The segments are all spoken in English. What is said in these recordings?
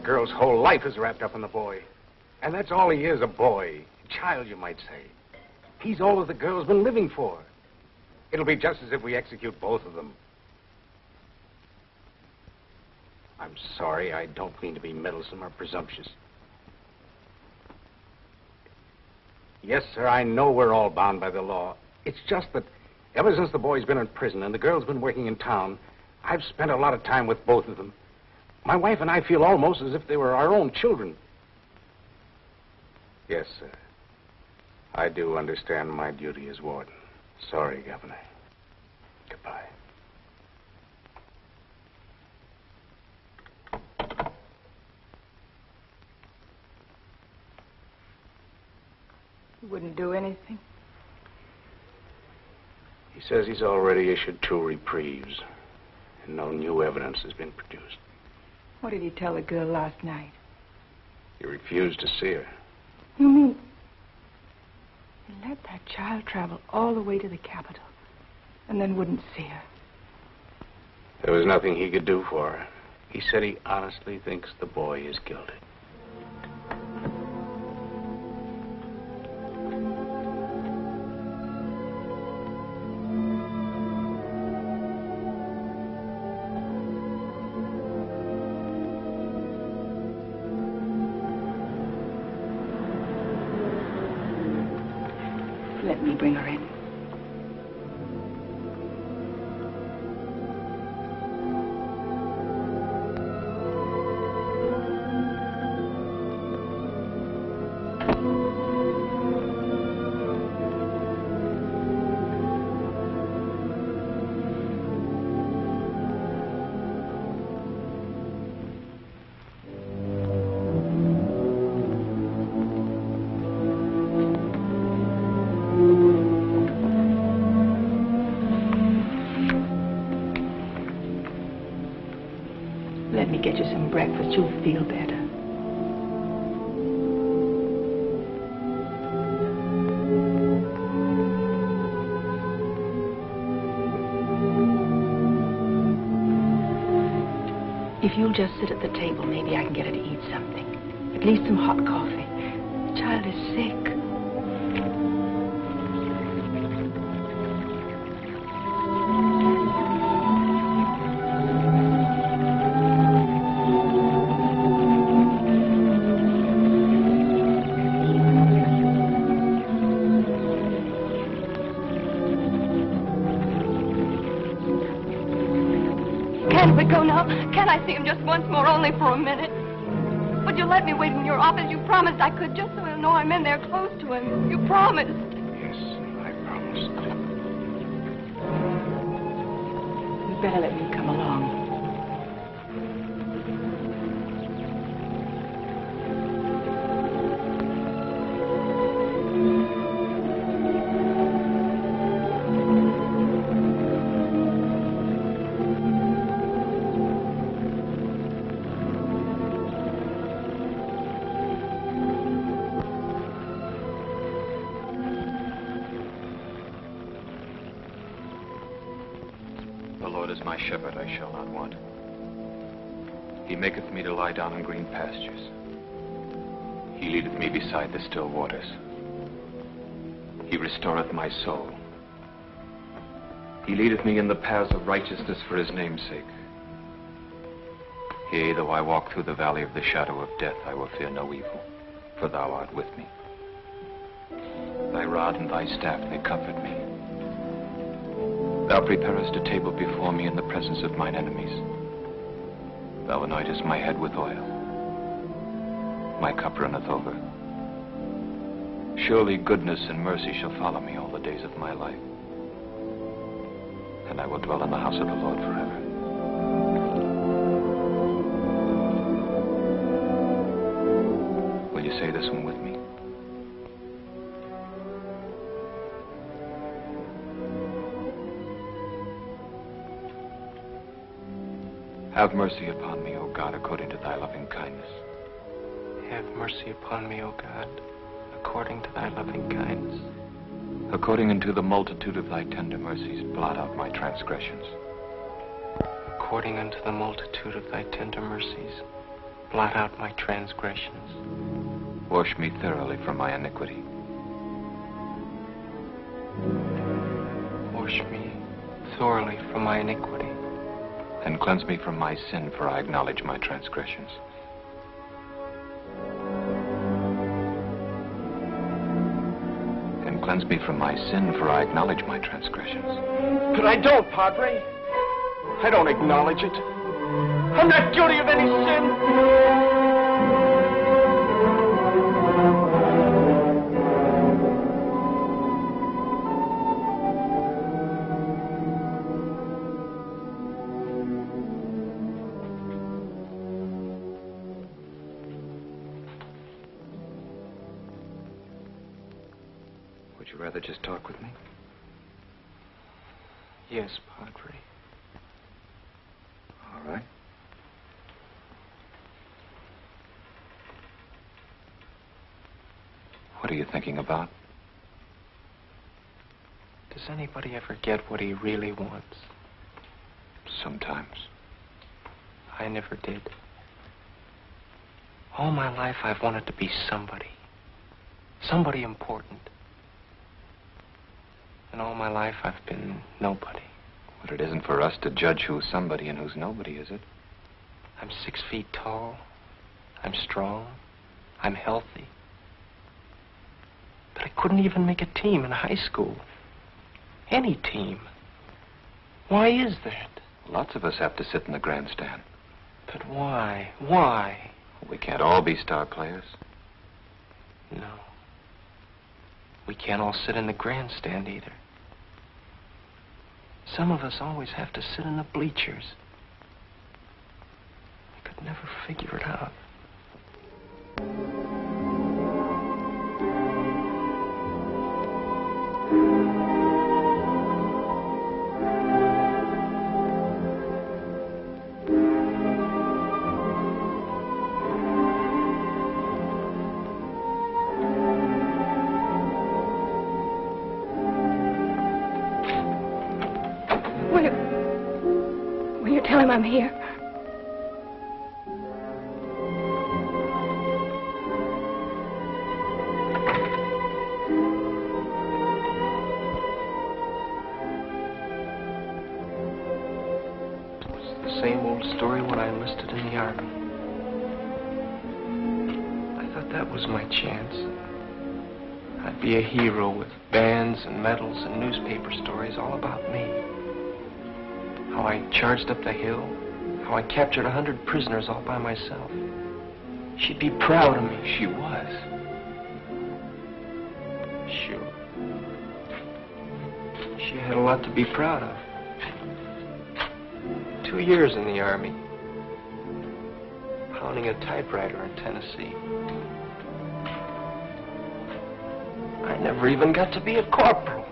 Girl's whole life is wrapped up in the boy. And that's all he is, a boy. A child, you might say. He's all that the girl's been living for. It'll be just as if we execute both of them. I'm sorry, I don't mean to be meddlesome or presumptuous. Yes, sir, I know we're all bound by the law. It's just that ever since the boy's been in prison and the girl's been working in town, I've spent a lot of time with both of them. My wife and I feel almost as if they were our own children. Yes, sir. I do understand my duty as warden. Sorry, Governor. Goodbye. You wouldn't do anything? He says he's already issued 2 reprieves, and no new evidence has been produced. What did he tell the girl last night? He refused to see her. You mean he let that child travel all the way to the capital and then wouldn't see her? There was nothing he could do for her. He said he honestly thinks the boy is guilty. Let me bring her in. Let me get you some breakfast. You'll feel better. If you'll just sit at the table, maybe I can get her to eat something. At least some hot coffee. The child is sick. can't we go now? Can I see him just once more, only for a minute? Would you let me wait in your office? You promised I could, just so he'll know I'm in there close to him. You promised. Yes, I promised. You'd better let me come along. My shepherd, I shall not want. He maketh me to lie down in green pastures. He leadeth me beside the still waters. He restoreth my soul. He leadeth me in the paths of righteousness for his name's sake. Yea, though I walk through the valley of the shadow of death, I will fear no evil, for thou art with me. Thy rod and thy staff, they comfort me. Thou preparest a table before me in the presence of mine enemies. Thou anointest my head with oil. My cup runneth over. Surely goodness and mercy shall follow me all the days of my life. And I will dwell in the house of the Lord forever. Will you say this one with me? Have mercy upon me, O God, according to thy loving kindness. Have mercy upon me, O God, according to thy loving kindness. According unto the multitude of thy tender mercies, blot out my transgressions. According unto the multitude of thy tender mercies, blot out my transgressions. Wash me thoroughly from my iniquity. Wash me thoroughly from my iniquity. And cleanse me from my sin, for I acknowledge my transgressions. And cleanse me from my sin, for I acknowledge my transgressions. But I don't, Padre. I don't acknowledge it. I'm not guilty of any sin. Would you rather just talk with me? Yes, Padre. All right. What are you thinking about? Does anybody ever get what he really wants? Sometimes. I never did. All my life I've wanted to be somebody. Somebody important. And all my life I've been nobody. But it isn't for us to judge who's somebody and who's nobody, is it? I'm 6 feet tall. I'm strong. I'm healthy. But I couldn't even make a team in high school. Any team. Why is that? Lots of us have to sit in the grandstand. But why? Why? We can't all be star players. No. We can't all sit in the grandstand either. Some of us always have to sit in the bleachers. I could never figure it out. Will you tell him I'm here? It's the same old story when I enlisted in the Army. I thought that was my chance. I'd be a hero with bands and medals and newspaper stories all about me. How I charged up the hill, How I captured 100 prisoners all by myself. She'd be proud of me. She was. Sure. She had a lot to be proud of. 2 years in the Army. Pounding a typewriter in Tennessee. I never even got to be a corporal.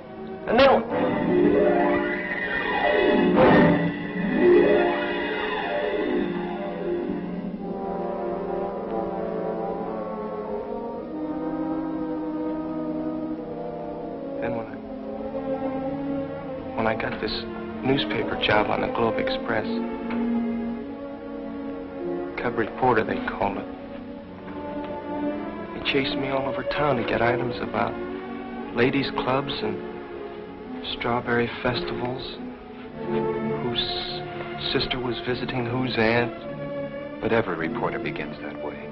And then... When I got this newspaper job on the Globe Express, cub reporter, they called it. They chased me all over town to get items about ladies' clubs and strawberry festivals, whose sister was visiting whose aunt. But every reporter begins that way.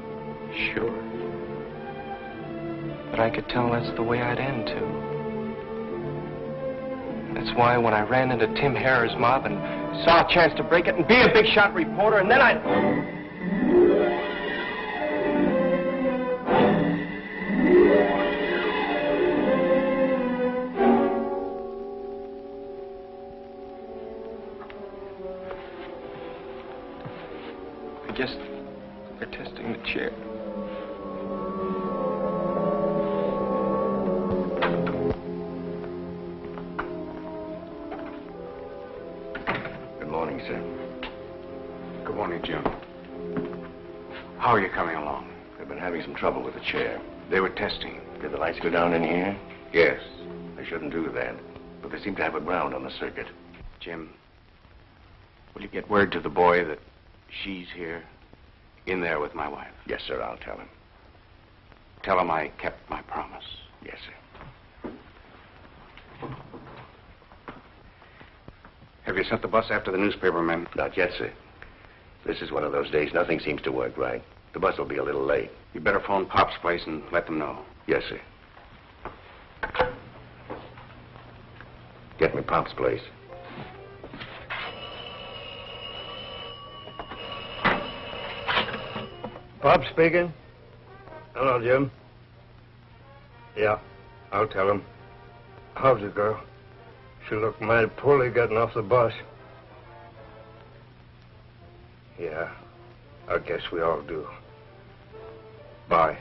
Sure. But I could tell that's the way I'd end, too. That's why when I ran into Tim Harrer's mob and saw a chance to break it and be a big shot reporter, and then I guess they're testing the chair. Good morning, Jim. How are you coming along? They've been having some trouble with the chair. They were testing. Did the lights go down in here? Yes. They shouldn't do that. But they seem to have it ground on the circuit. Jim, will you get word to the boy that she's here, in there with my wife? Yes, sir, I'll tell him. Tell him I kept my promise. Yes, sir. Have you sent the bus after the newspaper men? Not yet, sir. This is one of those days nothing seems to work right. The bus will be a little late. You better phone Pop's place and let them know. Yes, sir. Get me Pop's place. Pop speaking. Hello, Jim. Yeah, I'll tell him. How's the girl? She looked mighty poorly getting off the bus. Yeah, I guess we all do. Bye.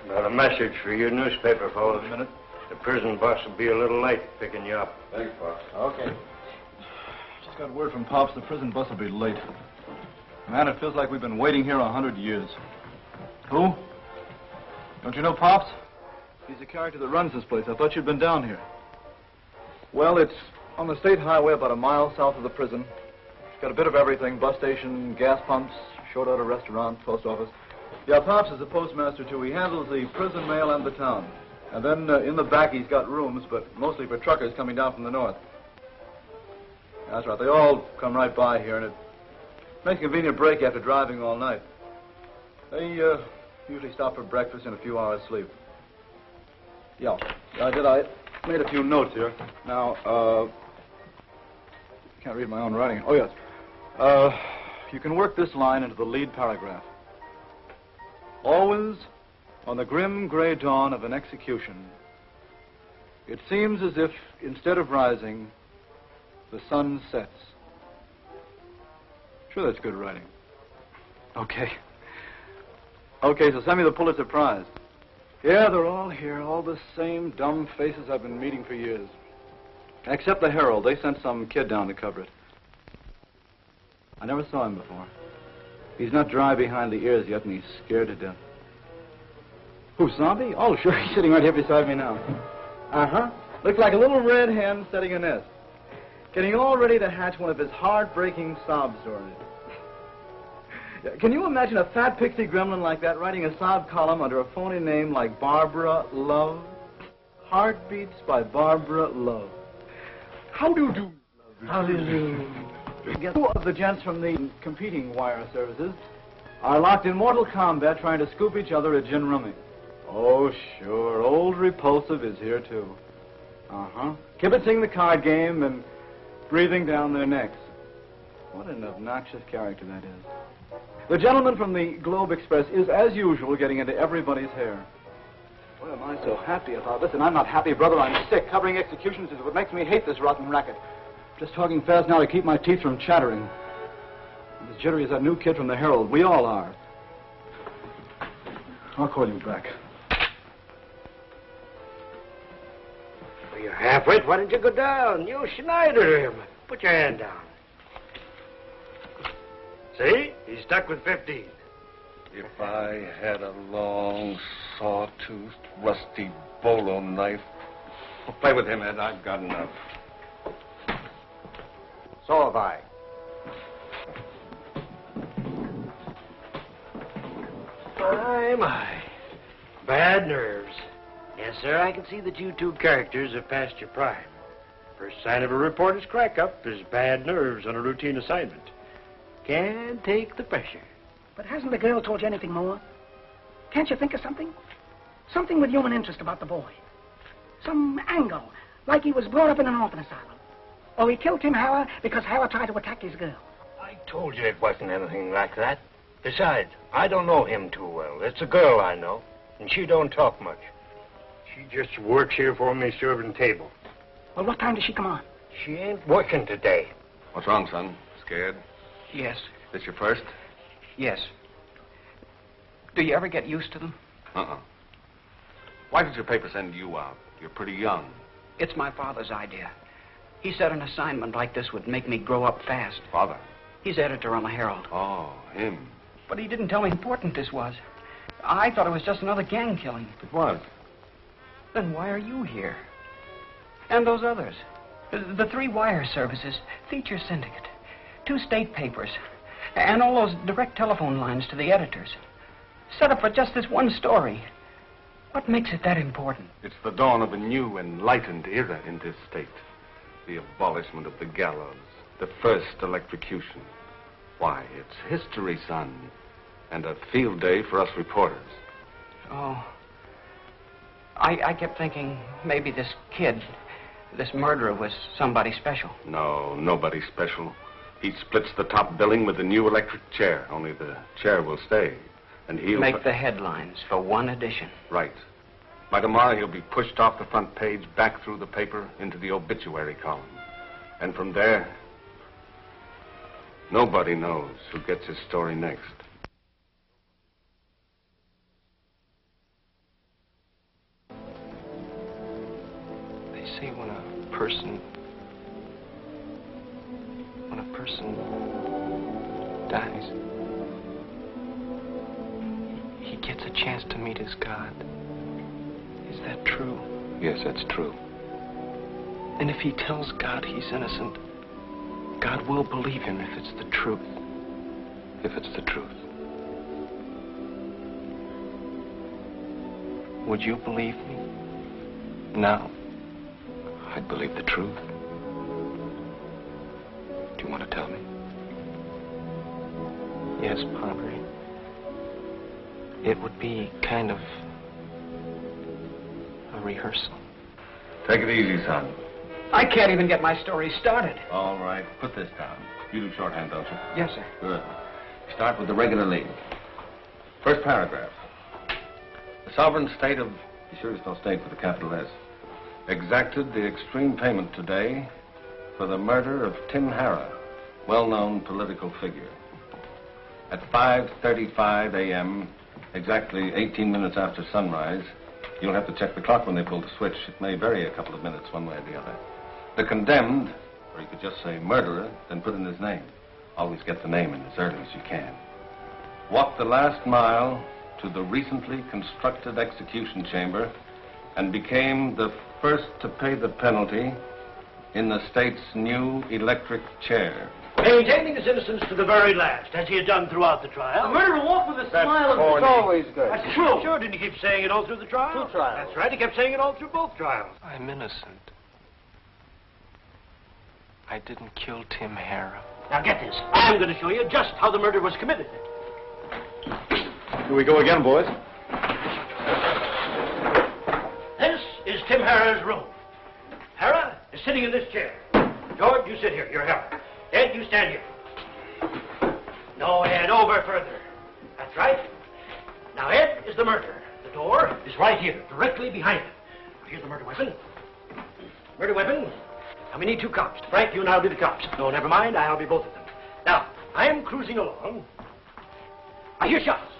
Got a message for your newspaper, fellas. A minute. The prison bus will be a little late picking you up. Thanks, Pops. Okay. Just got word from Pops the prison bus will be late. Man, it feels like we've been waiting here 100 years. Who? Don't you know Pops? He's the character that runs this place. I thought you'd been down here. Well, it's on the state highway about a mile south of the prison. It's got a bit of everything. Bus station, gas pumps, short order restaurant, post office. Yeah, Pops is the postmaster, too. He handles the prison mail and the town. And then in the back he's got rooms, but mostly for truckers coming down from the north. That's right. They all come right by here, and it makes a convenient break after driving all night. They usually stop for breakfast and a few hours sleep. Yeah, I made a few notes here. Now, can't read my own writing. Oh, yes. You can work this line into the lead paragraph. Always, on the grim gray dawn of an execution, it seems as if, instead of rising, the sun sets. Sure, that's good writing. Okay. Okay, so send me the Pulitzer Prize. Yeah, they're all here, all the same dumb faces I've been meeting for years. Except the Herald. They sent some kid down to cover it. I never saw him before. He's not dry behind the ears yet, and he's scared to death. Who, Zombie? Oh, sure, he's sitting right here beside me now. Uh-huh. Looks like a little red hen setting a nest. Getting all ready to hatch one of his heartbreaking sob stories. Can you imagine a fat pixie gremlin like that writing a sob column under a phony name like Barbara Love? Heartbeats by Barbara Love. How do you do? How do you do? Two of the gents from the competing wire services are locked in mortal combat trying to scoop each other at gin rummy. Oh, sure. Old Repulsive is here, too. Uh-huh. Kibitzing the card game and breathing down their necks. What an obnoxious character that is. The gentleman from the Globe Express is, as usual, getting into everybody's hair. Why am I so happy about this? And I'm not happy, brother. I'm sick. Covering executions is what makes me hate this rotten racket. Just talking fast now to keep my teeth from chattering. I'm as jittery as that new kid from the Herald. We all are. I'll call you back. Well, you're half-wit. Why don't you go down? You Schneider him. Put your hand down. See? He's stuck with 15. If I had a long, saw-toothed, rusty bolo knife. Well, play with him, Ed. I've got enough. So have I. My. Bad nerves. Yes, sir, I can see that you two characters have passed your prime. First sign of a reporter's crack-up is bad nerves on a routine assignment. Can't take the pressure. But hasn't the girl told you anything more? Can't you think of something? Something with human interest about the boy. Some angle, like he was brought up in an orphan asylum. Or he killed Tim Harrow because Harrow tried to attack his girl. I told you it wasn't anything like that. Besides, I don't know him too well. It's a girl I know, and she don't talk much. She just works here for me serving table. Well, what time does she come on? She ain't working today. What's wrong, son? Scared? Yes. This your first? Yes. Do you ever get used to them? Uh-uh. Why did your paper send you out? You're pretty young. It's my father's idea. He said an assignment like this would make me grow up fast. Father? He's editor on the Herald. Oh, him. But he didn't tell me how important this was. I thought it was just another gang killing. It was. Then why are you here? And those others? The 3 wire services, feature syndicate, 2 state papers, and all those direct telephone lines to the editors. Set up for just this one story. What makes it that important? It's the dawn of a new, enlightened era in this state. The abolishment of the gallows. The first electrocution. Why, it's history, son. And a field day for us reporters. Oh. I kept thinking maybe this kid, this murderer, was somebody special. No, nobody special. He splits the top billing with the new electric chair. Only the chair will stay. And he'll... Make the headlines for one edition. Right. By tomorrow, he'll be pushed off the front page, back through the paper, into the obituary column. And from there, nobody knows who gets his story next. They say when a person dies, he gets a chance to meet his God. Is that true? Yes, that's true. And if he tells God he's innocent, God will believe him if it's the truth. If it's the truth. Would you believe me? Now? I'd believe the truth. Do you want to tell me? Yes, Padre. It would be kind of a rehearsal. Take it easy, son. I can't even get my story started. All right, put this down. You do shorthand, don't you? Yes, sir. Good. Start with the regular lead. First paragraph. The sovereign state of... Be sure to spell state with a capital S. Exacted the extreme payment today for the murder of Tim Harrow, well-known political figure. At 5:35 a.m., exactly 18 minutes after sunrise, you'll have to check the clock when they pull the switch. It may vary a couple of minutes one way or the other. The condemned, or you could just say murderer, then put in his name. Always get the name in as early as you can. Walked the last mile to the recently constructed execution chamber and became the first to pay the penalty in the state's new electric chair. Maintaining his innocence to the very last, as he had done throughout the trial. The murderer walked with a smile of... It's always good. That's true. Sure, didn't he keep saying it all through the trial? 2 trials. That's right, he kept saying it all through both trials. I'm innocent. I didn't kill Tim Harrow. Now get this. I'm going to show you just how the murder was committed. Here we go again, boys. Tim Harrah's room. Harrah is sitting in this chair. George, you sit here. You're Harrah. Ed, you stand here. No, Ed, over further. That's right. Now, Ed is the murderer. The door is right here, directly behind him. Here's the murder weapon. Murder weapon. Now, we need 2 cops. Frank, you and I'll be the cops. No, never mind. I'll be both of them. Now, I'm cruising along. I hear shots.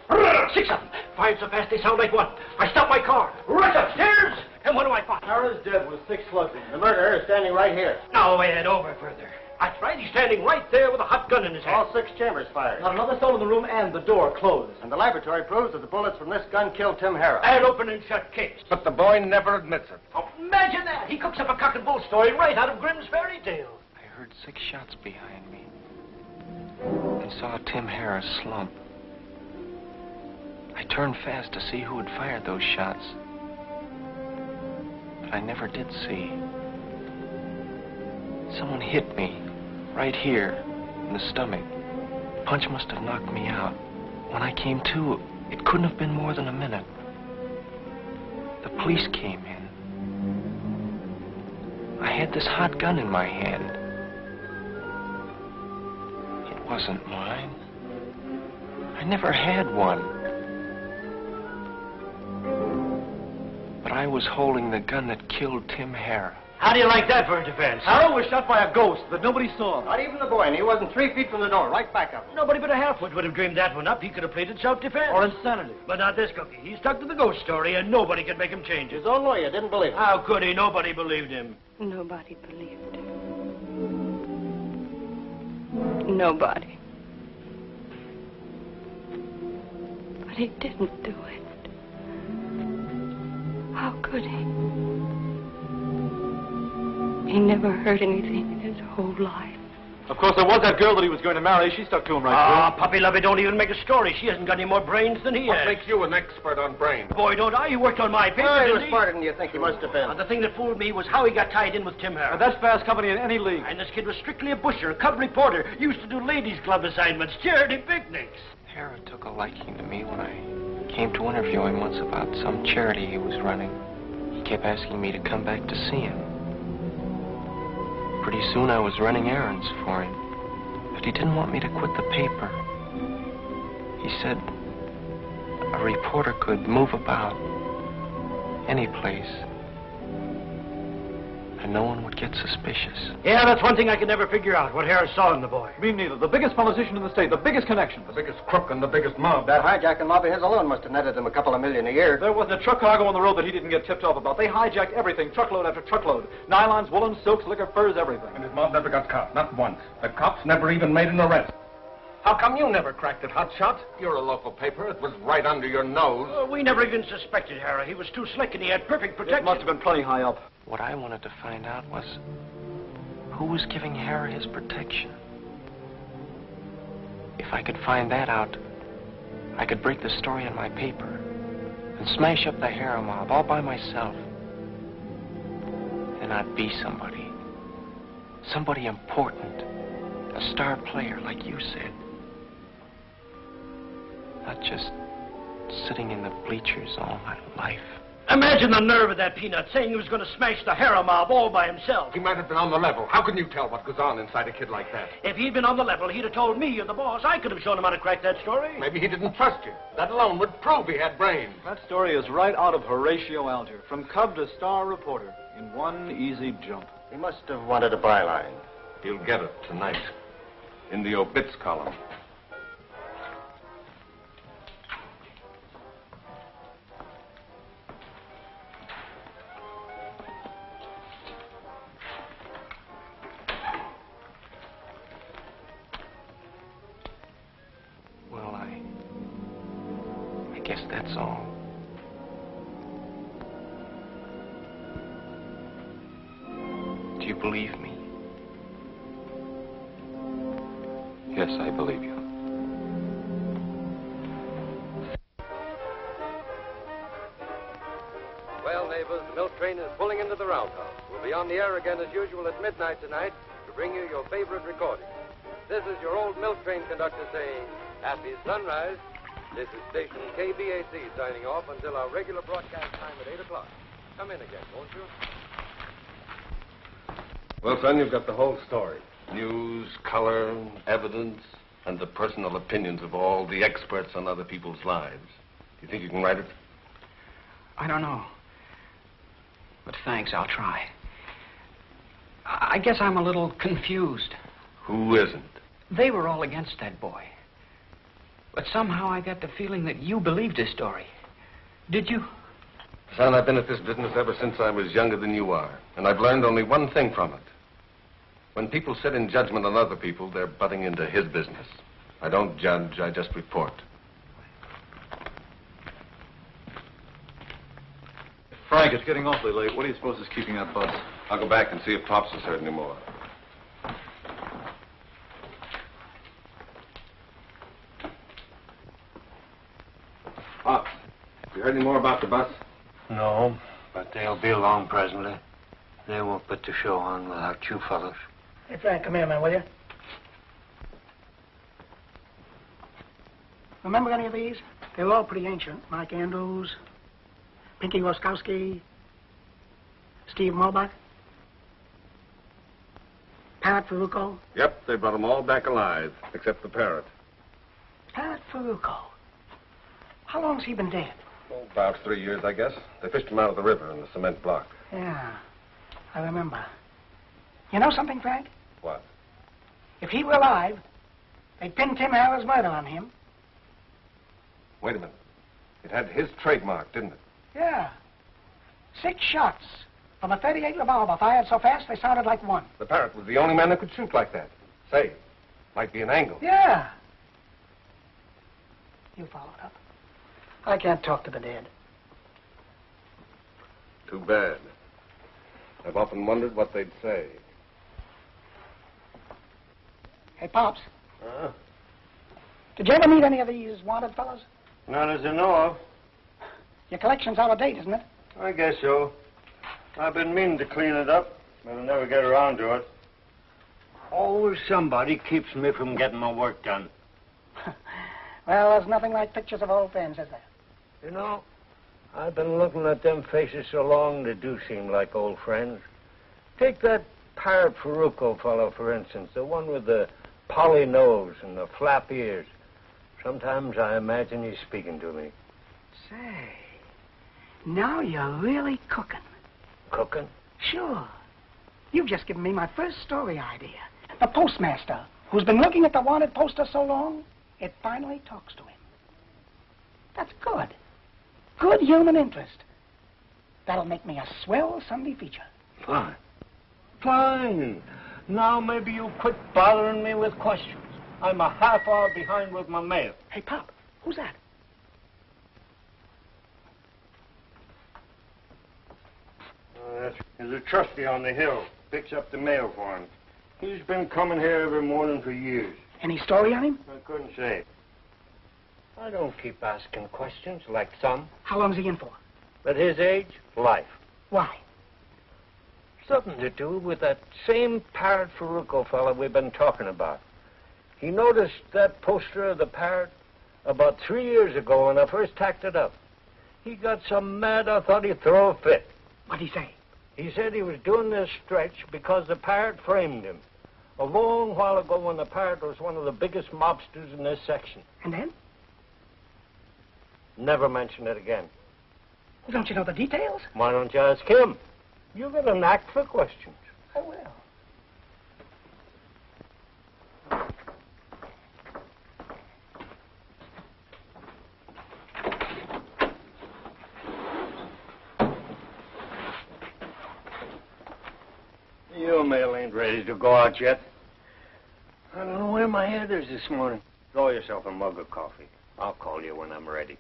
6 of them. 5 so fast they sound like 1. I stop my car. Rush upstairs. And what do I find? Harrah's dead with 6 slugs in him. The murderer is standing right here. Now, Ed, over further. That's right. He's standing right there with a hot gun in his hand. All 6 chambers fired. Not another soul in the room and the door closed. And the laboratory proves that the bullets from this gun killed Tim Harrah. An open and shut case. But the boy never admits it. Oh, imagine that. He cooks up a cock and bull story right out of Grimm's fairy tale. I heard 6 shots behind me and saw Tim Harrah slump. I turned fast to see who had fired those shots, but I never did see. Someone hit me right here in the stomach. The punch must have knocked me out. When I came to, it couldn't have been more than a minute. The police came in. I had this hot gun in my hand. It wasn't mine. I never had one. But I was holding the gun that killed Tim Harrah. How do you like that for a defense? Harrah was shot by a ghost that nobody saw. Not even the boy, and he wasn't 3 feet from the door, right back up. Nobody but a half-wit would have dreamed that one up. He could have pleaded self-defense. Or insanity. But not this cookie. He stuck to the ghost story, and nobody could make him change it. His own lawyer didn't believe him. How could he? Nobody believed him. Nobody believed him. Nobody. But he didn't do it. How could he? He never heard anything in his whole life. Of course, there was that girl that he was going to marry. She stuck to him right Ah, puppy lovey, don't even make a story. She hasn't got any more brains than he What has. makes you an expert on brains? Boy, don't I. He worked on my paper, Oh, he didn't was he? smarter than you think he must have been. The thing that fooled me was how he got tied in with Tim Harrah. through. That's fast company in any league. And this kid was strictly a busher, a cub reporter. Used to do ladies' club assignments, charity picnics. Harrah took a liking to me when I came to interview him once about some charity he was running. He kept asking me to come back to see him. Pretty soon I was running errands for him, but he didn't want me to quit the paper. He said a reporter could move about any place, and no one would get suspicious. Yeah, that's one thing I could never figure out, what Harris saw in the boy. Me neither. The biggest politician in the state, the biggest connection. The biggest crook and the biggest mob. That hijacking mob of his alone must have netted him a couple of million a year. There wasn't a truck cargo on the road that he didn't get tipped off about. They hijacked everything, truckload after truckload. Nylons, woolens, silks, liquor, furs, everything. And his mob never got caught, not once. The cops never even made an arrest. How come you never cracked it, Hotshot? You're a local paper. It was right under your nose. We never even suspected Harrah. He was too slick and he had perfect protection. It must have been plenty high up. What I wanted to find out was who was giving Harrah his protection. If I could find that out, I could break the story in my paper and smash up the Harrah mob all by myself. And I'd be somebody. Somebody important. A star player, like you said. Not just sitting in the bleachers all my life. Imagine the nerve of that peanut saying he was going to smash the Harrah mob all by himself. He might have been on the level. How can you tell what goes on inside a kid like that? If he'd been on the level, he'd have told me, you're the boss. I could have shown him how to crack that story. Maybe he didn't trust you. That alone would prove he had brains. That story is right out of Horatio Alger, from cub to star reporter, in one easy jump. He must have wanted a byline. He'll get it tonight. In the obits column. Well, I guess that's all. Do you believe me? Yes, I believe you. Well, neighbors, the milk train is pulling into the roundhouse. We'll be on the air again as usual at midnight tonight to bring you your favorite recordings. This is your old milk train conductor saying, Happy sunrise. This is station KBAC signing off until our regular broadcast time at 8 o'clock. Come in again, won't you? Well, son, you've got the whole story. News, color, evidence, and the personal opinions of all the experts on other people's lives. Do you think you can write it? I don't know. But thanks, I'll try. I guess I'm a little confused. Who isn't? They were all against that boy. But somehow I got the feeling that you believed his story. Did you? Son, I've been at this business ever since I was younger than you are, and I've learned only one thing from it. When people sit in judgment on other people, they're butting into his business. I don't judge, I just report. Frank, it's getting awfully late. What do you suppose is keeping that bus? I'll go back and see if Pops has heard any more. Pops, have you heard any more about the bus? No, but they'll be along presently. They won't put the show on without you fellows. Hey, Frank, come here, man, will you? Remember any of these? They were all pretty ancient. Mike Andrews, Pinky Roskowski, Steve Mulbach, Parrot Farucco. Yep, they brought them all back alive, except the Parrot. Parrot Farucco. How long's he been dead? Oh, about 3 years, I guess. They fished him out of the river in the cement block. Yeah, I remember. You know something, Frank? What? If he were alive, they'd pin Tim Harrow's murder on him. Wait a minute. It had his trademark, didn't it? Yeah. 6 shots from a .38 revolver fired so fast they sounded like one. The Parrot was the only man that could shoot like that. Say, might be an angle. Yeah. You followed up. I can't talk to the dead. Too bad. I've often wondered what they'd say. Hey, Pops. Did you ever meet any of these wanted fellas? Not as I know of. Your collection's out of date, isn't it? I guess so. I've been meaning to clean it up, but I'll never get around to it. Always somebody keeps me from getting my work done. Well, there's nothing like pictures of old friends, is there? You know, I've been looking at them faces so long they do seem like old friends. Take that Parrot Farucco fellow, for instance, the one with the poly nose and the flap ears. Sometimes I imagine he's speaking to me. Say, now you're really cooking. Cooking? Sure. You've just given me my first story idea. The postmaster, who's been looking at the wanted poster so long, it finally talks to him. That's good. Good human interest. That'll make me a swell Sunday feature. Fine. Fine. Now maybe you'll quit bothering me with questions. I'm a half hour behind with my mail. Hey, Pop, who's that? There's a trustee on the hill. Picks up the mail for him. He's been coming here every morning for years. Any story on him? I couldn't say. I don't keep asking questions like some. How long's he in for? At his age, life. Why? Something to do with that same Parrot Farucco fella we've been talking about. He noticed that poster of the Parrot about 3 years ago when I first tacked it up. He got so mad I thought he'd throw a fit. What'd he say? He said he was doing this stretch because the Parrot framed him. A long while ago when the Parrot was one of the biggest mobsters in this section. And then? Never mention it again. Well, don't you know the details? Why don't you ask him? You've got a knack for questions. I will. Your mail ain't ready to go out yet. I don't know where my head is this morning. Draw yourself a mug of coffee. I'll call you when I'm ready.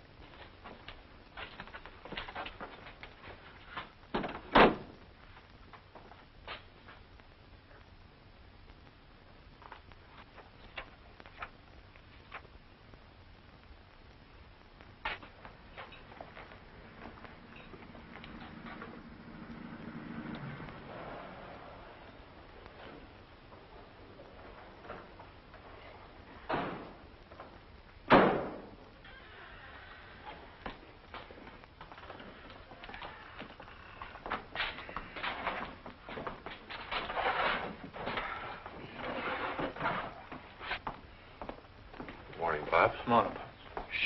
Pops. Come on, Pops.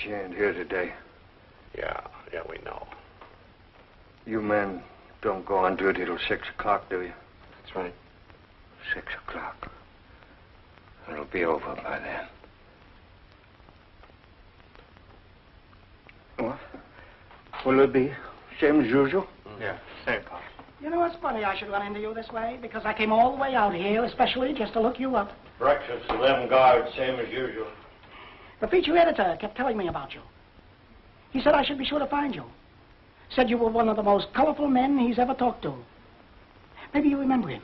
She ain't here today. Yeah, we know. You men don't go on duty till 6 o'clock, do you? That's right. 6 o'clock. It'll be over by then. What? Will it be same as usual? Yeah, same, Pop. You know, it's funny I should run into you this way, because I came all the way out here, especially just to look you up. Breakfast, 11 guards, same as usual. The feature editor kept telling me about you. He said I should be sure to find you. Said you were one of the most colorful men he's ever talked to. Maybe you remember him.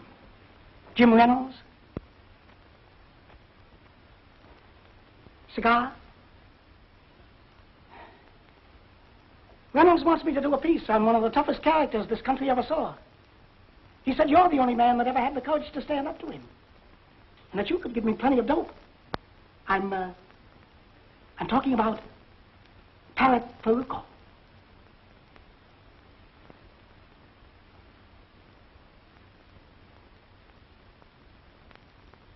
Jim Reynolds? Cigar? Reynolds wants me to do a piece on one of the toughest characters this country ever saw. He said you're the only man that ever had the courage to stand up to him. And that you could give me plenty of dope. I'm talking about Parrot Farucco.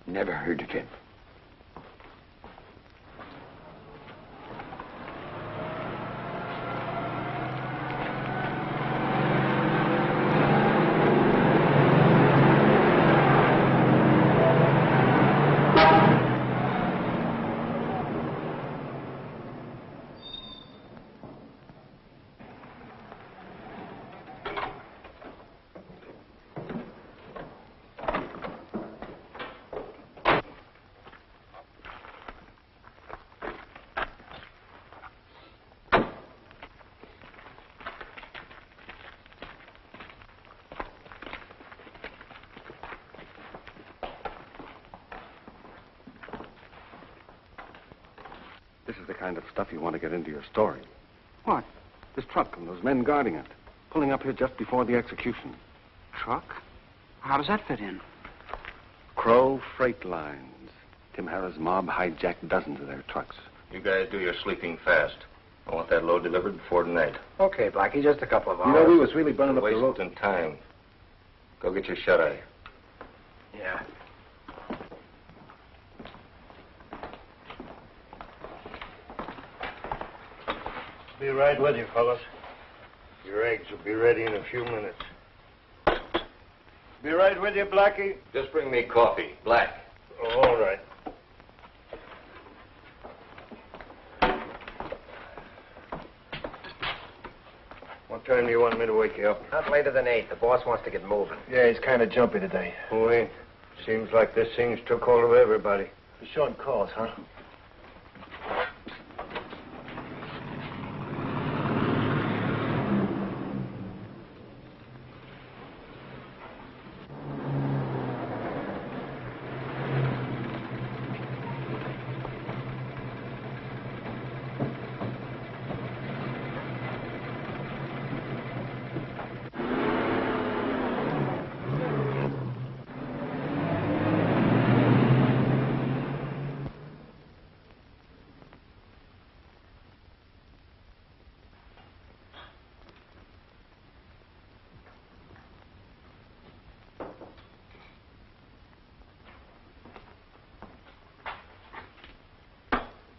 Never heard of him. This is the kind of stuff you want to get into your story. What? This truck and those men guarding it. Pulling up here just before the execution. Truck? How does that fit in? Crow Freight Lines. Tim Harrah's mob hijacked dozens of their trucks. You guys do your sleeping fast. I want that load delivered before tonight. Okay, Blackie, just a couple of hours. You know, we was really burning up the road. Wasting time. Go get your shut-eye. Yeah. Be right with you, fellas. Your eggs will be ready in a few minutes. Be right with you, Blackie. Just bring me coffee. Black. Oh, all right. What time do you want me to wake you up? Not later than 8. The boss wants to get moving. Yeah, he's kind of jumpy today. Who ain't? Seems like this thing's took hold of everybody. For short calls, huh?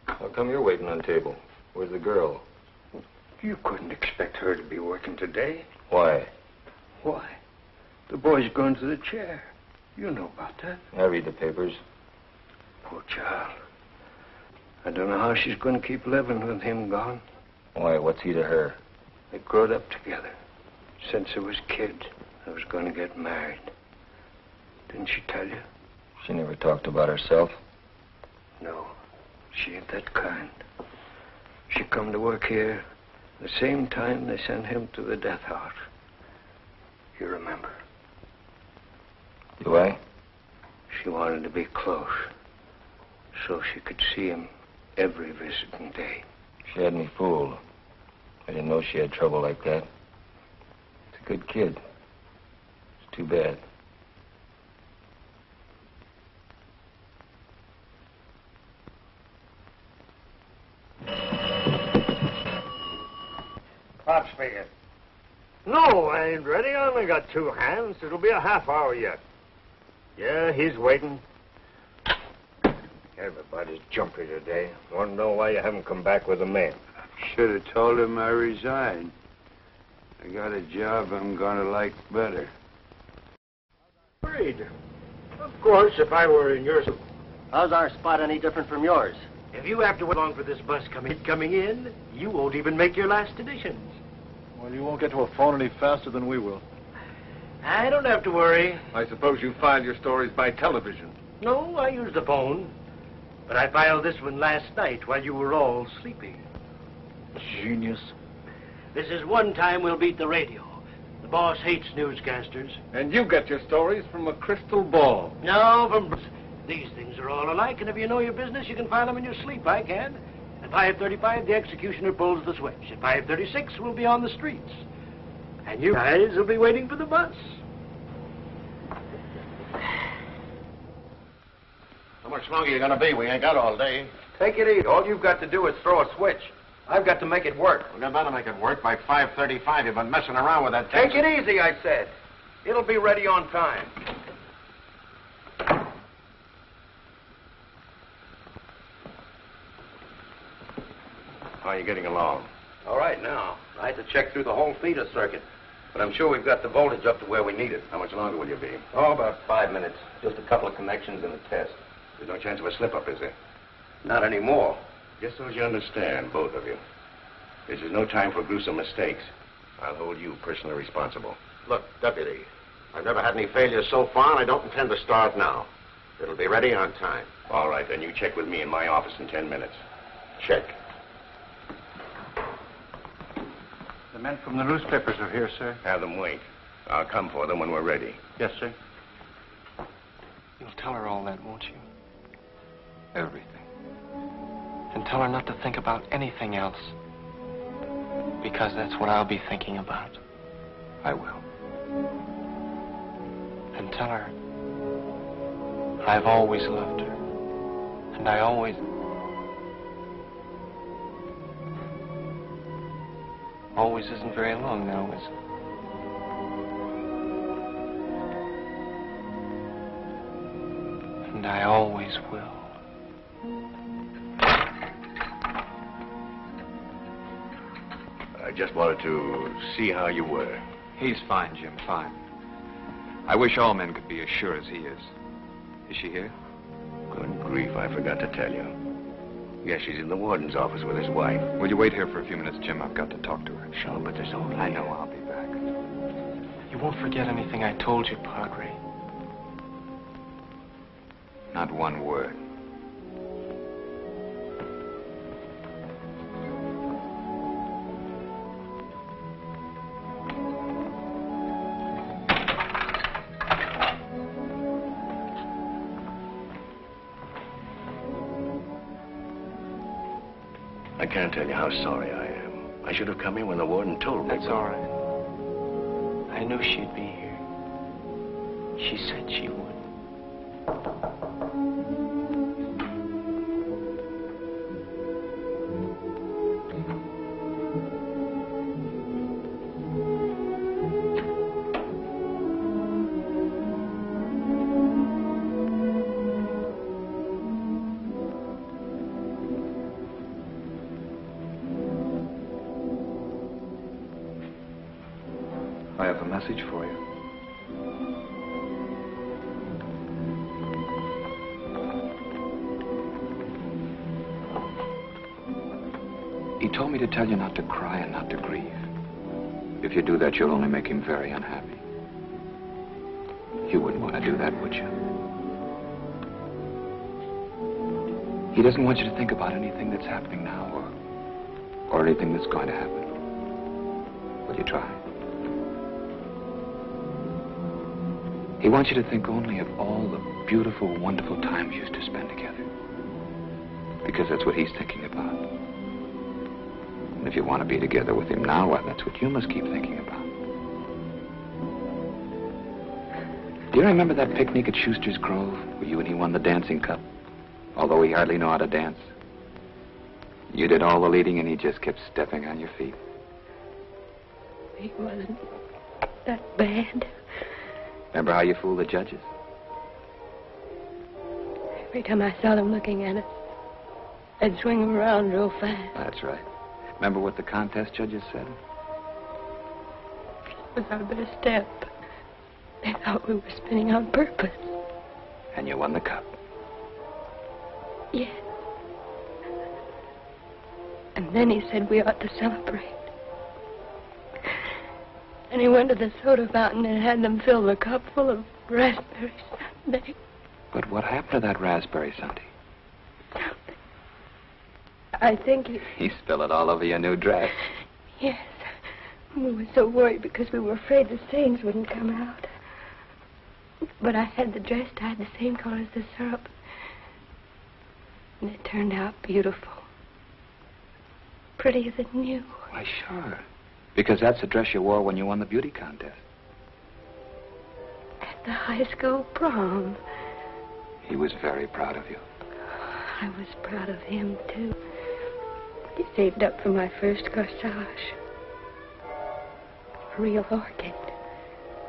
How come you're waiting on table? Where's the girl? You couldn't expect her to be working today. Why? Why? The boy's going to the chair. You know about that. I read the papers. Poor child. I don't know how she's going to keep living with him gone. Why, what's he to her? They growed up together. Since they was kids, they was going to get married. Didn't she tell you? She never talked about herself. No, she ain't that kind. She come to work here the same time they sent him to the death house. You remember? Do I? She wanted to be close, so she could see him every visiting day. She had me fooled. I didn't know she had trouble like that. It's a good kid. It's too bad. Pop speaking. No, I ain't ready. I only got 2 hands. It'll be a half hour yet. Yeah, he's waiting. Everybody's jumpy today. Want to know why you haven't come back with a man? Should have told him I resigned. I got a job I'm gonna like better. Worried. Of course, if I were in your... How's our spot any different from yours? If you have to wait long for this bus coming in, you won't even make your last editions. Well, you won't get to a phone any faster than we will. I don't have to worry. I suppose you filed your stories by television. No, I use the phone. But I filed this one last night while you were all sleeping. Genius. This is one time we'll beat the radio. The boss hates newscasters. And you get your stories from a crystal ball. No, from... These things are all alike, and if you know your business, you can file them in your sleep. I can. At 5:35, the executioner pulls the switch. At 5:36, we'll be on the streets. And you guys will be waiting for the bus. How much longer you gonna be? We ain't got all day. Take it easy. All you've got to do is throw a switch. I've got to make it work. We're gonna make it work by 5:35. You've been messing around with that Take it easy, I said. It'll be ready on time. How are you getting along? All right now. I had to check through the whole feeder circuit. But I'm sure we've got the voltage up to where we need it. How much longer will you be? Oh, about 5 minutes. Just a couple of connections and a test. There's no chance of a slip-up, is there? Not anymore. Just so as you understand, both of you. This is no time for gruesome mistakes. I'll hold you personally responsible. Look, Deputy, I've never had any failures so far, and I don't intend to start now. It'll be ready on time. All right, then you check with me in my office in 10 minutes. Check. The men from the newspapers are here, sir. Have them wait. I'll come for them when we're ready. Yes, sir. You'll tell her all that, won't you? Everything. And tell her not to think about anything else. Because that's what I'll be thinking about. I will. And tell her I've always loved her. And I always isn't very long now, is it? And I always will. I just wanted to see how you were. He's fine, Jim, fine. I wish all men could be as sure as he is. Is she here? Good grief, I forgot to tell you. Yes, she's in the warden's office with his wife. Will you wait here for a few minutes, Jim? I've got to talk to her. Sure, but there's only... I know, I'll be back. You won't forget anything I told you, Padre. Not one word. I can't tell you how sorry I am. I should have come in when the warden told me. That's all right. I knew she'd be here. She said she would. I have a message for you. He told me to tell you not to cry and not to grieve. If you do that, you'll only make him very unhappy. You wouldn't want to do that, would you? He doesn't want you to think about anything that's happening now or anything that's going to happen. Will you try? He wants you to think only of all the beautiful, wonderful times you used to spend together. Because that's what he's thinking about. And if you want to be together with him now, well, that's what you must keep thinking about. Do you remember that picnic at Schuster's Grove where you and he won the dancing cup? Although he hardly knew how to dance. You did all the leading and he just kept stepping on your feet. He wasn't that bad. Remember how you fooled the judges? Every time I saw them looking at us, I'd swing them around real fast. That's right. Remember what the contest judges said? It was our best step. They thought we were spinning on purpose. And you won the cup. Yes. And then he said we ought to celebrate. And he went to the soda fountain and had them fill the cup full of raspberry sundae. But what happened to that raspberry sundae? I think He spilled it all over your new dress. Yes. We were so worried because we were afraid the stains wouldn't come out. But I had the dress dyed the same color as the syrup. And it turned out beautiful. Pretty as it new. Why, sure. Because that's the dress you wore when you won the beauty contest. At the high school prom. He was very proud of you. I was proud of him, too. He saved up for my first corsage. A real orchid.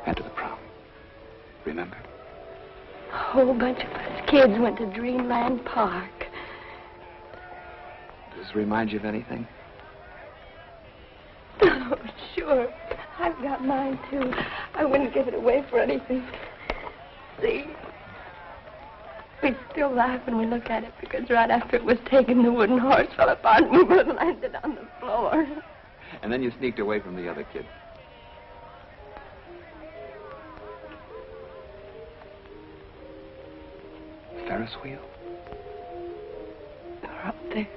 And to the prom. Remember? A whole bunch of us kids went to Dreamland Park. Does this remind you of anything? Oh, sure. I've got mine, too. I wouldn't give it away for anything. See? We still laugh when we look at it because right after it was taken, the wooden horse fell apart and we both landed on the floor. And then you sneaked away from the other kids. Ferris wheel? They're up there.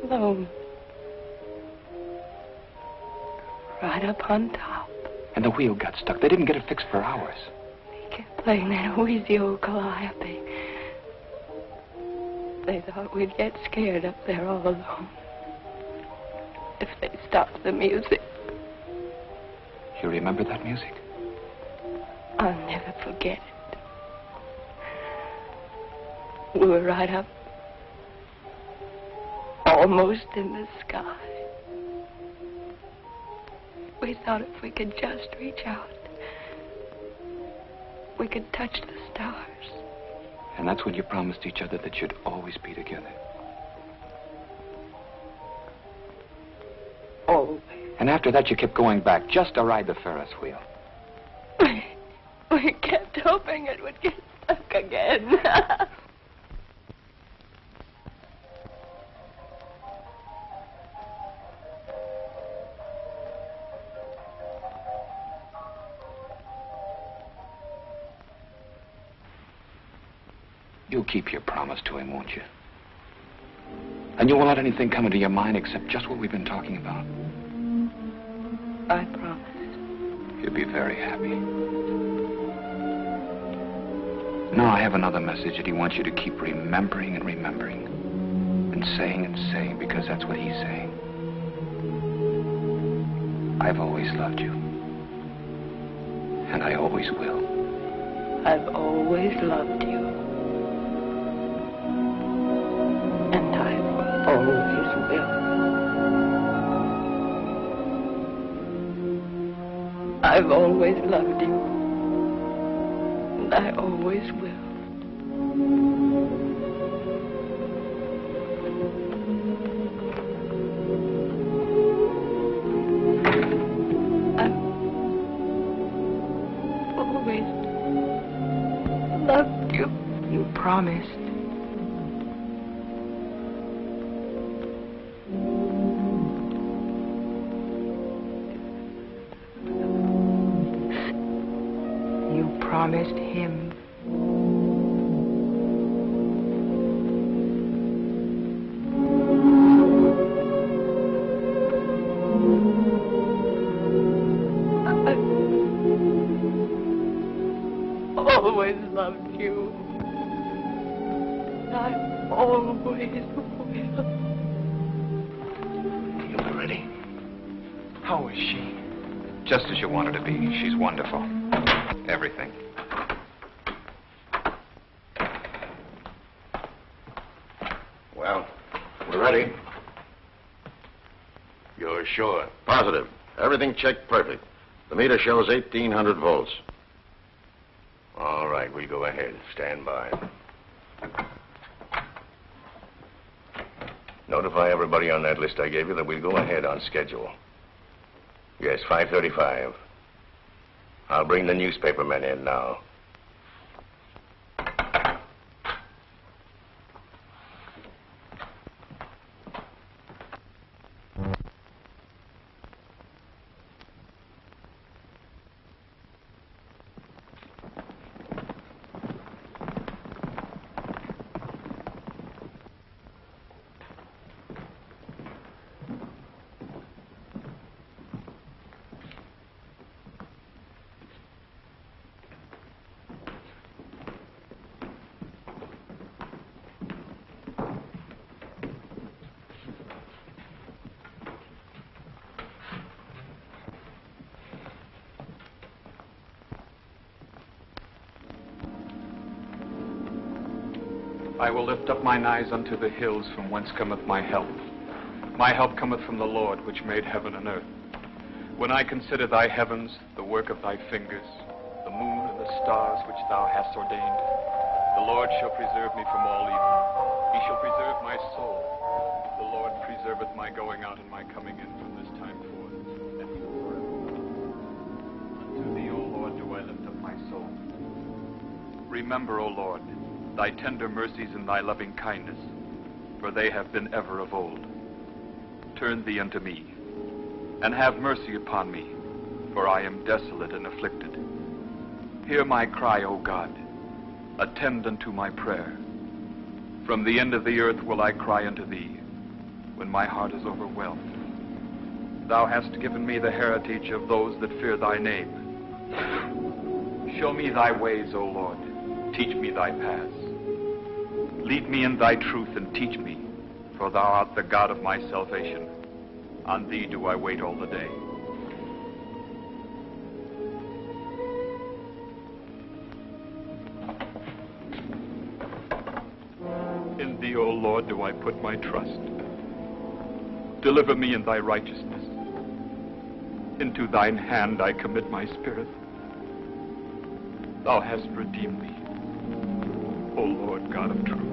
Alone. Right up on top. And the wheel got stuck. They didn't get it fixed for hours. They kept playing that wheezy old calliope. They thought we'd get scared up there all alone. If they stopped the music. You remember that music? I'll never forget it. We were right up, almost in the sky. We thought if we could just reach out, we could touch the stars. And that's when you promised each other that you'd always be together. Always. And after that, you kept going back just to ride the Ferris wheel. We kept hoping it would get stuck again. You'll keep your promise to him, won't you? And you won't let anything come into your mind except just what we've been talking about. I promise. You'll be very happy. Now I have another message that he wants you to keep remembering and remembering. And saying, because that's what he's saying. I've always loved you. And I always will. I've always loved you. And I always will. I've always loved you. And I always will. I've always loved you. You promised. Promised him. I've always loved you. I always will. You ready? How is she? Just as you want her to be. She's wonderful. Everything. Well, we're ready. You're sure? Positive. Everything checked perfect. The meter shows 1,800 volts. All right, we'll go ahead. Stand by. Notify everybody on that list I gave you that we'll go ahead on schedule. Yes, 5:35. I'll bring the newspaper men in now. I will lift up mine eyes unto the hills, from whence cometh my help. My help cometh from the Lord, which made heaven and earth. When I consider thy heavens, the work of thy fingers, the moon and the stars which thou hast ordained, the Lord shall preserve me from all evil. He shall preserve my soul. The Lord preserveth my going out and my coming in from this time forth, and even forever. Unto thee, O Lord, do I lift up my soul. Remember, O Lord, thy tender mercies and thy loving kindness, for they have been ever of old. Turn thee unto me, and have mercy upon me, for I am desolate and afflicted. Hear my cry, O God. Attend unto my prayer. From the end of the earth will I cry unto thee, when my heart is overwhelmed. Thou hast given me the heritage of those that fear thy name. Show me thy ways, O Lord. Teach me thy paths. Lead me in thy truth and teach me, for thou art the God of my salvation. On thee do I wait all the day. In thee, O Lord, do I put my trust. Deliver me in thy righteousness. Into thine hand I commit my spirit. Thou hast redeemed me, O Lord God of truth.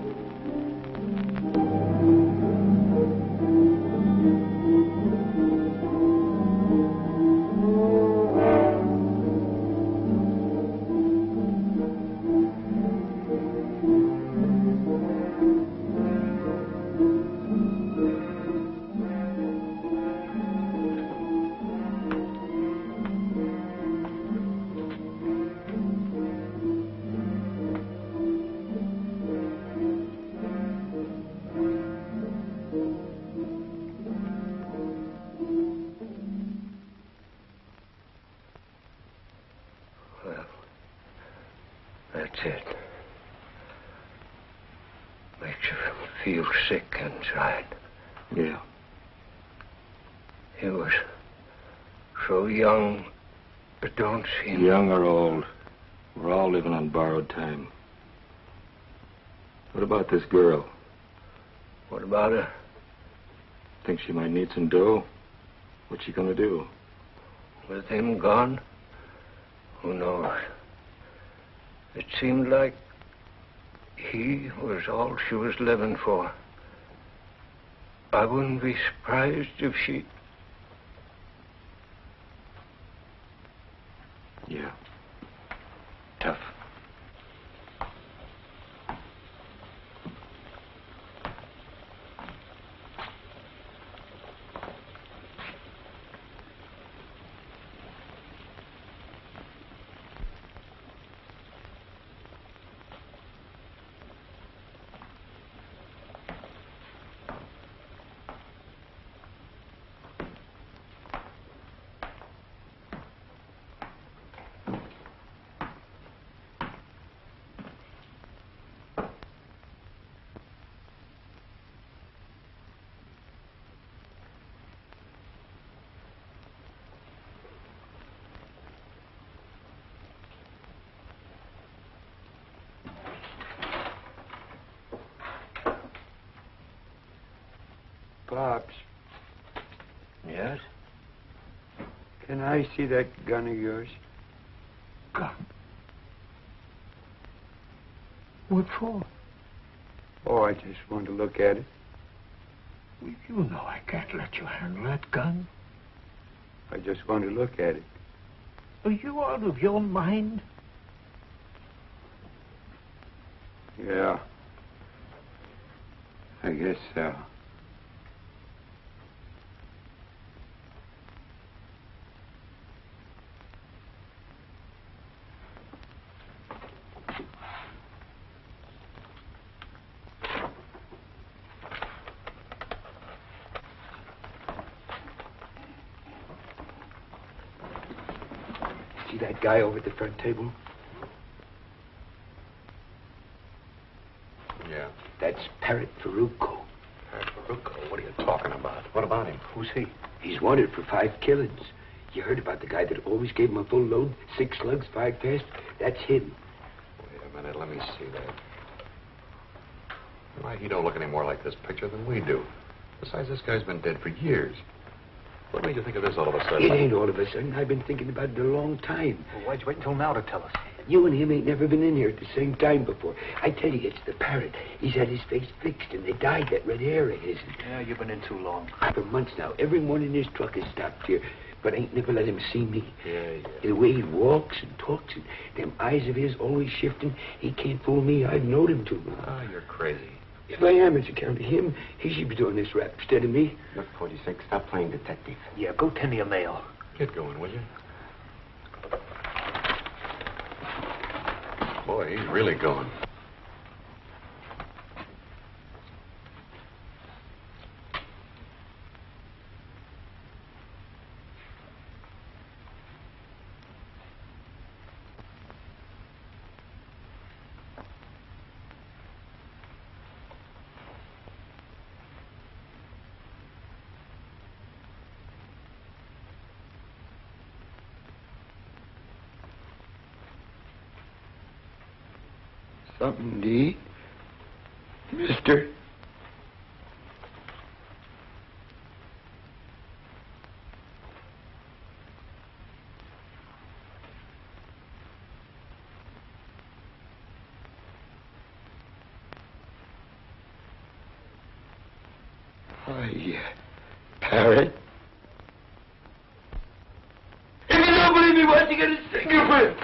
That's it. Makes you feel sick inside. Yeah. He was so young, but don't seem... Young or old, we're all living on borrowed time. What about this girl? What about her? Think she might need some dough? What's she gonna do? With him gone? Who knows? It seemed like he was all she was living for. I wouldn't be surprised if she... Yeah. Tough. Pops. Yes? Can I see that gun of yours? Gun? What for? Oh, I just want to look at it. Well, you know I can't let you handle that gun. I just want to look at it. Are you out of your mind? Yeah. I guess so. See that guy over at the front table? Yeah. That's Parrot Farucco. Farucco? What are you talking about? What about him? Who's he? He's wanted for 5 killings. You heard about the guy that always gave him a full load, 6 slugs, 5 fast? That's him. Wait a minute, let me see that. Why, he don't look any more like this picture than we do. Besides, this guy's been dead for years. What made you think of this all of a sudden? It ain't all of a sudden. I've been thinking about it a long time. Well, why'd you wait until now to tell us? You and him ain't never been in here at the same time before. I tell you, it's the Parrot. He's had his face fixed, and they dyed that red hair of his. Yeah, you've been in too long. For months now. Every morning his truck has stopped here, but ain't never let him see me. Yeah. The way he walks and talks, and them eyes of his always shifting, he can't fool me. I've known him too long. Ah, you're crazy. If I am, it's account of him. He should be doing this rap instead of me. Look, 46, stop playing detective. Yeah, go tend to your mail. Get going, will you? Boy, he's really going. Something to eat, mister? Why, Parrot? If you don't believe me, why don't you get his fingerprint?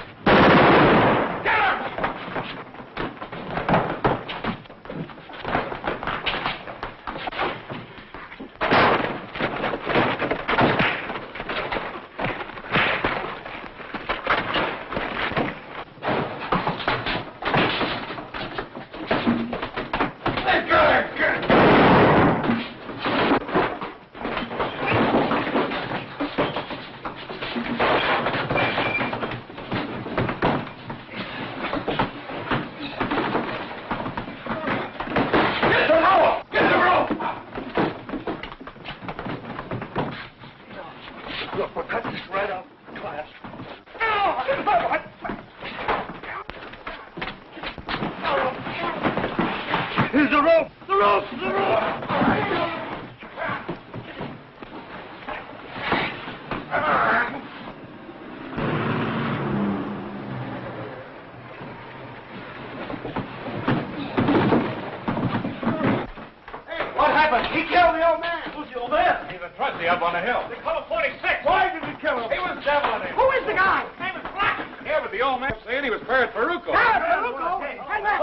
Up on the hill. They call him 46. Why did he kill him? He was deviling him. Who is the guy? His name is Black. Yeah, but the old man saying he was Parrot Farucco. Parrot Farucco? Hey, Mac.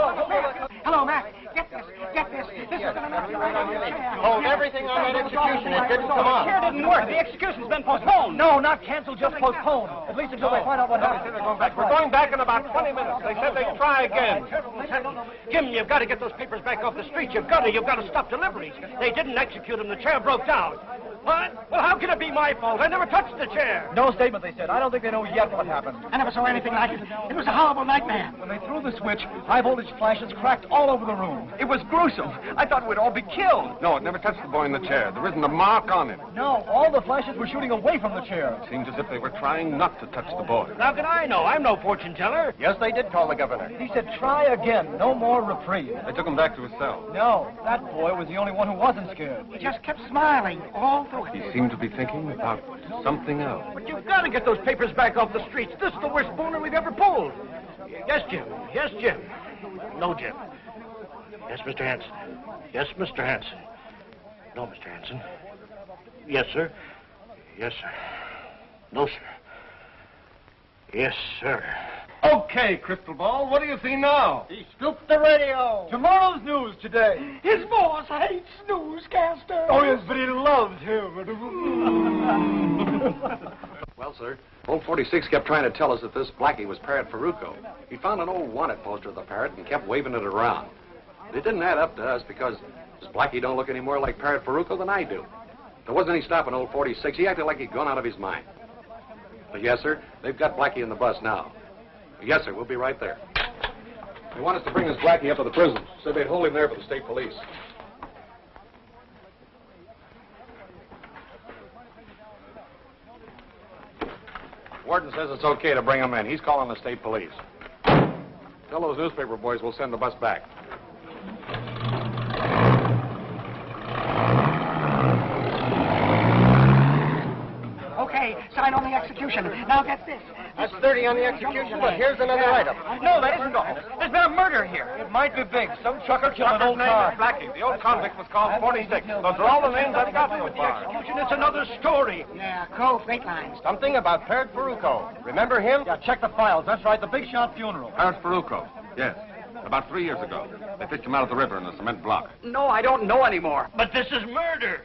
Hello, Mac. Get this. This is going to knock you right on your chair. Hold everything on that execution. It didn't come The off. chair didn't work. The execution's been postponed. No, not canceled, just postponed. At least until they find out what happened. We're going back in about 20 minutes. They said they'd try again. Jim, you've got to get those papers back off the street. You've got to stop deliveries. They didn't execute them. The chair broke down. What? Well, how can it be my fault? I never touched the chair. No statement, they said. I don't think they know yet what happened. I never saw anything like it. It was a horrible nightmare. When they threw the switch, high voltage flashes cracked all over the room. It was gruesome. I thought we'd all be killed. No, it never touched the boy in the chair. There isn't a mark on it. No, all the flashes were shooting away from the chair. It seems as if they were trying not to touch the boy. How can I know? I'm no fortune teller. Yes, they did call the governor. He said, try again. No more reprieve. They took him back to his cell. No, that boy was the only one who wasn't scared. He just kept smiling all through it. He seemed to be thinking about something else. But you've got to get those papers back off the streets. This is the worst boner we've ever pulled. Yes, Jim. Yes, Jim. No, Jim. Yes, Mr. Hanson. Yes, Mr. Hanson. No, Mr. Hanson. Yes, sir. Yes, sir. No, sir. Yes, sir. Okay, Crystal Ball, what do you see now? He scooped the radio. Tomorrow's news today. His boss hates newscasters. Oh, yes, but he loves him. Well, sir, old 46 kept trying to tell us that this Blackie was Parrot Farucco. He found an old wanted poster of the Parrot and kept waving it around. It didn't add up to us because this Blackie don't look any more like Parrot Farucco than I do. There wasn't any stopping old 46. He acted like he'd gone out of his mind. But yes, sir, they've got Blackie in the bus now. Yes, sir, we'll be right there. They want us to bring this Blackie up to the prison. Said they'd hold him there for the state police. Warden says it's okay to bring him in. He's calling the state police. Tell those newspaper boys we'll send the bus back. Okay, sign on the execution. Now get this. That's 30 on the execution, but here's another item. No, that isn't all. There's been a murder here. It might be big. Some chucker killed an old car. Blackie. The old convict was called 46. Those are all the names I've got so far. Execution, it's another story. Yeah, Cove, freight lines. Something about Parrot Farucco. Remember him? Yeah, check the files. That's right, the big shot funeral. Parrot Farucco. Yes. About 3 years ago. They fished him out of the river in a cement block. No, I don't know anymore. But this is murder.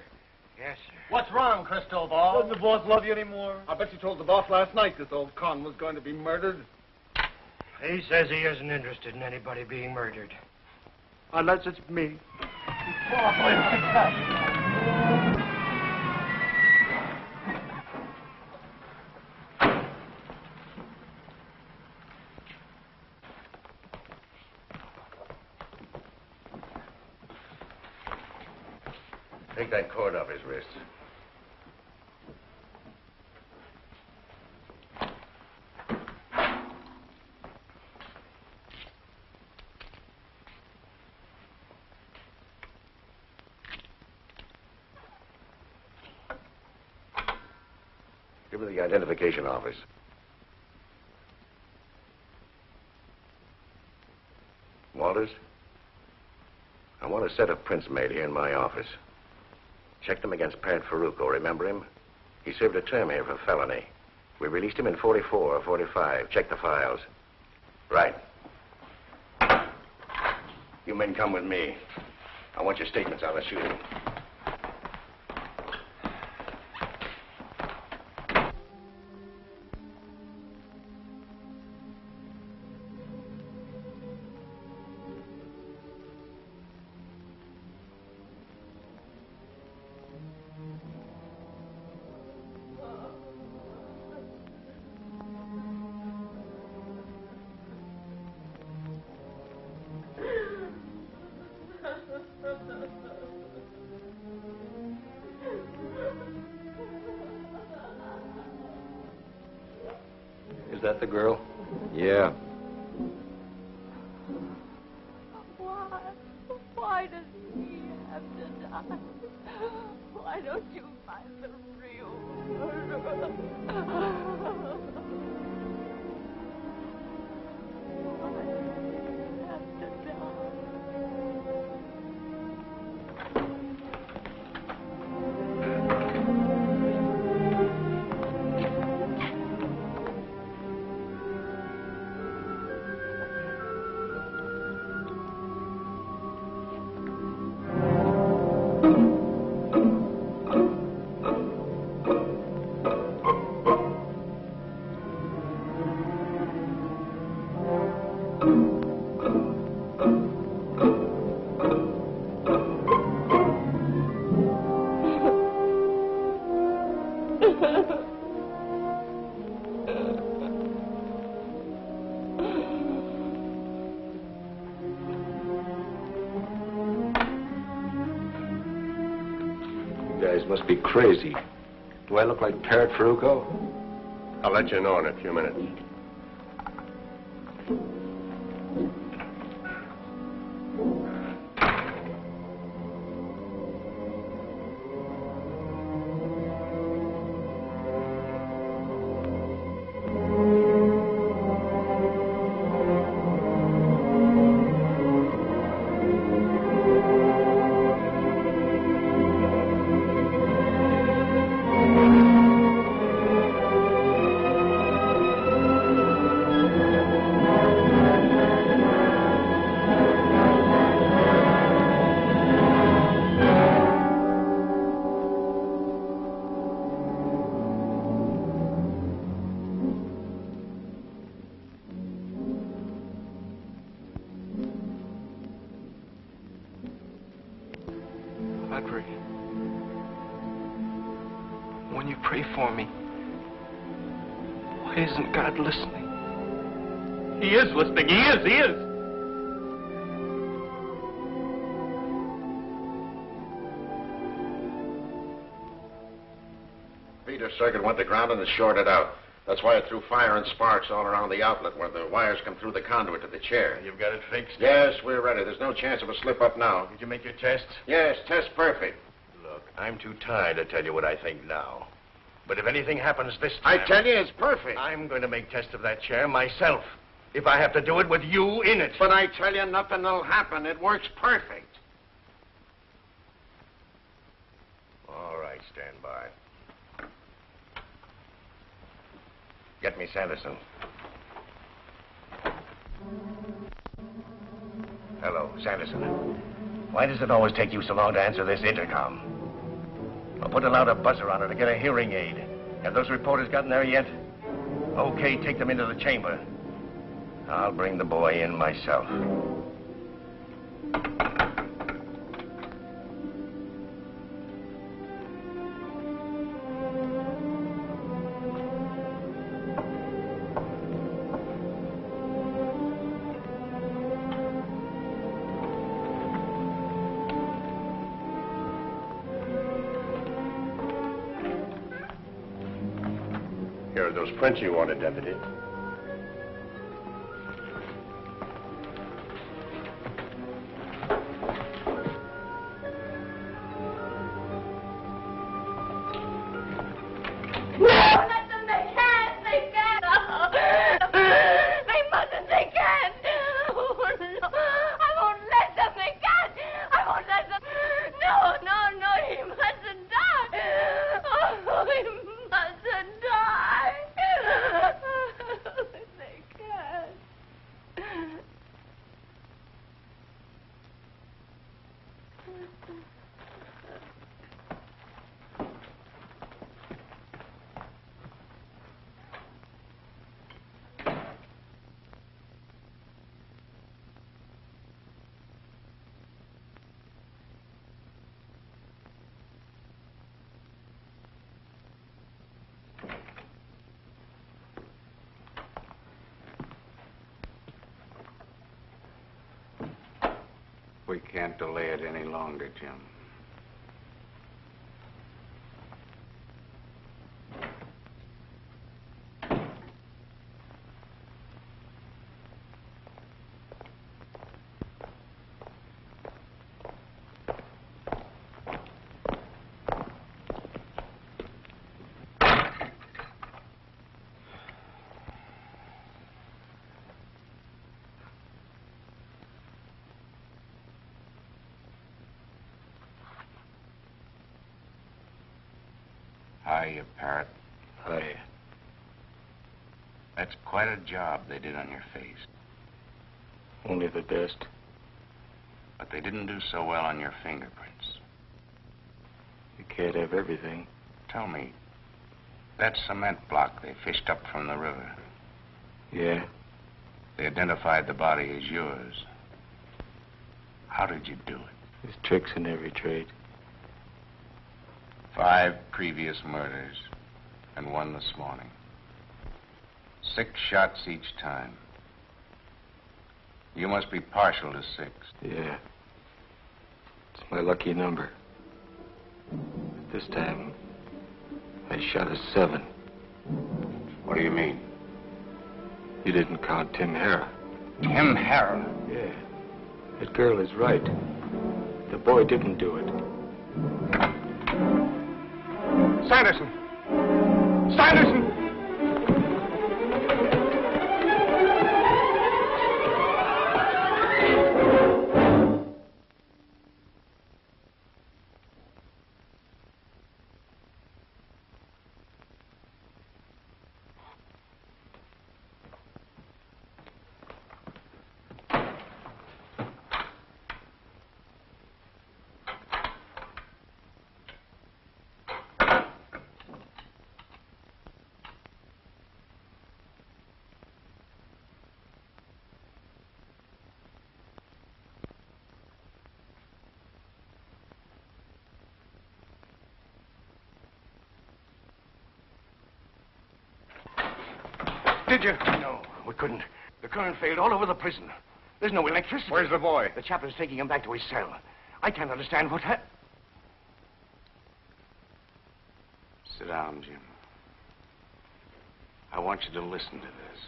Yes, sir. What's wrong, Crystal Ball? Doesn't the boss love you anymore? I bet you told the boss last night this old con was going to be murdered. He says he isn't interested in anybody being murdered. Unless it's me. Take that cord off his wrist. Give me the identification office. Walters, I want a set of prints made here in my office. Check them against Parrot Farucco. Remember him? He served a term here for felony. We released him in 44 or 45. Check the files. Right. You men come with me. I want your statements on the shooting. Is that the girl? Yeah. Why does he have to die? Why don't you find the real murderer? Why have to die? You guys must be crazy. Do I look like Parrot Farucco? I'll let you know in a few minutes. pray for me. Why isn't God listening? He is listening. He is. Feeder circuit went to ground and is shorted out. That's why it threw fire and sparks all around the outlet where the wires come through the conduit to the chair. You've got it fixed? Yes, we're ready. There's no chance of a slip-up now. Did you make your tests? Yes, test perfect. Look, I'm too tired to tell you what I think now. But if anything happens this time... I tell you, it's perfect. I'm going to make tests of that chair myself. If I have to do it with you in it. But I tell you, nothing will happen. It works perfect. All right, stand by. Get me Sanderson. Hello, Sanderson. Why does it always take you so long to answer this intercom? I'll put a louder buzzer on her to get a hearing aid. Have those reporters gotten there yet? Okay, take them into the chamber. I'll bring the boy in myself. Here are those prints you wanted, Deputy. We can't delay it any longer, Jim. Hiya, Parrot. Hiya. That's quite a job they did on your face. Only the best. But they didn't do so well on your fingerprints. You can't have everything. Tell me, that cement block they fished up from the river. Yeah? They identified the body as yours. How did you do it? There's tricks in every trade. 5 previous murders, and 1 this morning. 6 shots each time. You must be partial to 6. Yeah. It's my lucky number. This time, I shot a 7. What do you mean? You didn't count Tim Harrah. Tim Harrah? Yeah. That girl is right. The boy didn't do it. Sanderson! Sanderson! Did you? No, we couldn't. The current failed all over the prison. There's no electricity. Where's the boy? The chaplain's taking him back to his cell. I can't understand what happened. Sit down, Jim. I want you to listen to this.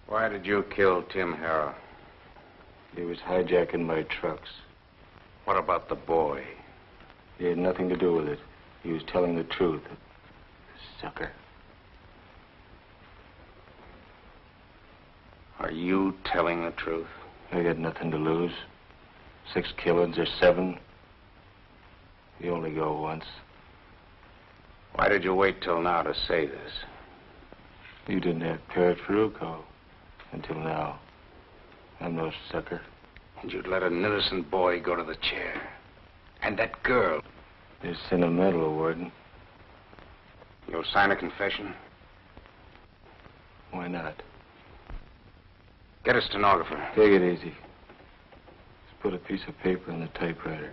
Why did you kill Tim Harrow? He was hijacking my trucks. What about the boy? He had nothing to do with it. He was telling the truth. Sucker. Are you telling the truth? I got nothing to lose. 6 killings or 7. You only go once. Why did you wait till now to say this? You didn't have Parrot Farucco until now. I'm no sucker. And you'd let an innocent boy go to the chair. And that girl. You're sentimental, Warden. You'll sign a confession? Why not? Get a stenographer. Take it easy. Just put a piece of paper in the typewriter.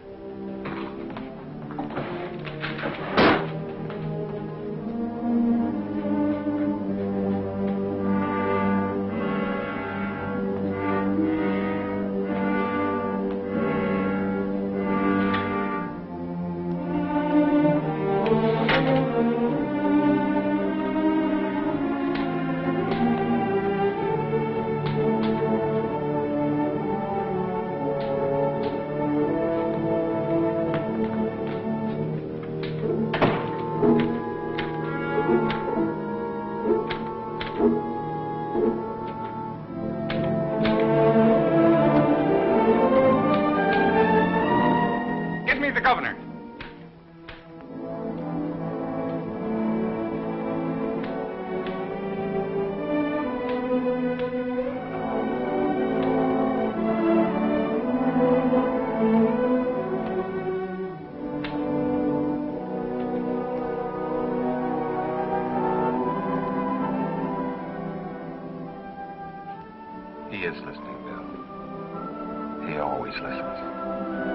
He is listening, Bill. He always listens.